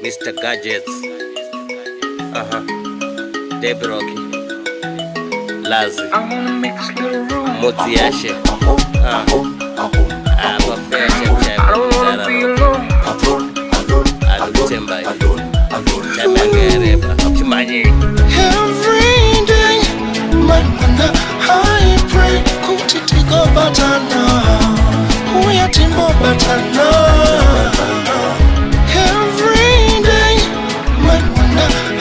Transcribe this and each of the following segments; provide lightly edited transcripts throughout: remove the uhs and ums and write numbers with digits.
Mr. Gadgets, Deb Rocky, Lazi, Moziashe, Every day, man, I pray, kutitika batana, uya timbo batana. Every day, man,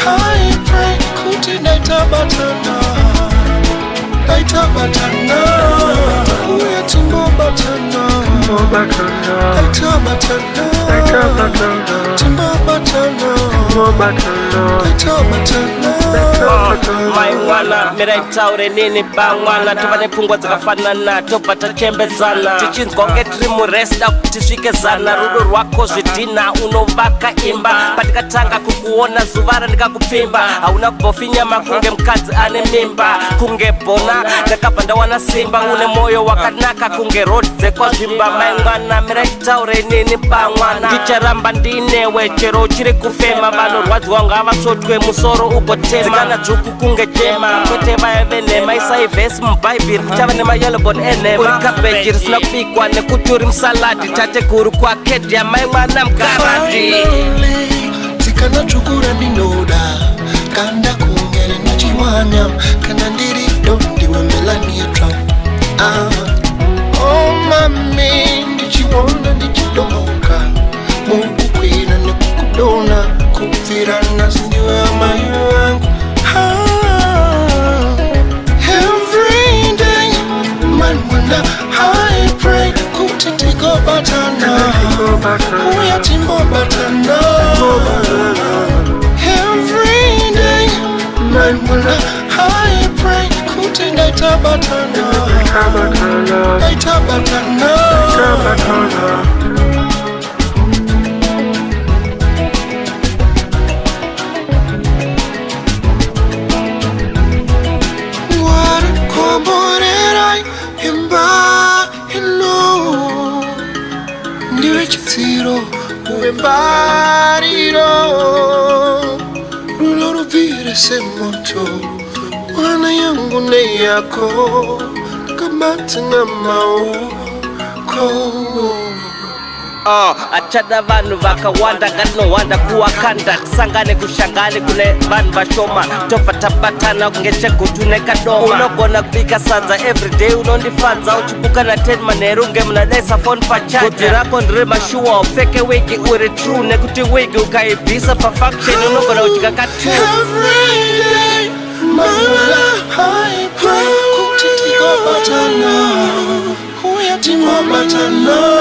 I pray, kutitika batana, daita batana, uya timbo batana, daita batana, timbo batana. Maimwana, miraitaure nini bangwana. Tupane pungwa zikafanana, tupata chembezana. Tichinzwa ngetrimu resta kutishike zana. Rudo rwako zvidina, unovaka imba. Patika tanga kukuona zuvara nika kupimba. Hauna kubofinya makunge mkazi ane mimba. Kunge bona, nakapanda wana simba. Une moyo wakanaka kunge road zekwa zimba. Maimwana, miraitaure nini bangwana. Ticharamba ndine wechero chiri kufema. Vano rwadzi wanga avasotwe musoro ugotema. Zikana dzuku kunge jema kwete vayavenema. Isa ivhesi mubhaibhiri kuchava nemayelobon enema. Uri kabeji risina kubikwa nekuti uri musaladi. Tate guru kwakedi yamai mwana mgaradi. Zikana dzukura ndinoda kanda kungere nachimwanya. Kana ndiri ndiwe Melania Trump. Oh mami ndichiwona ndichidomoka. Mukukwira nekukudona kuvirana sindiwe amai wangu. Every day, man, wanda I pray, kutitika batana, uya timbo batana. Every day, man, wanda I pray, kutitika batana, daita batana. Ndiwe chitsiro uwe mbariro, rulo ruvire semoto. Wana yangu ne yako, kabati na maoko. Achada vanu vakawanda nganowanda kuwakanda. Kusangane kushangane kune vanu vashoma. Tofa tabatana kungeche kutune kadoma. Unogona kubika sanza everyday unondifanza. Uchibuka na 10 manero unge mnadesa phone pachaja. Kutirako ndire mashua ufeke wiki uri true. Nekuti wiki ukaibisa perfection unogona uchikaka tu. Every day, mala I pray, kutitika batana, uya timbo batana.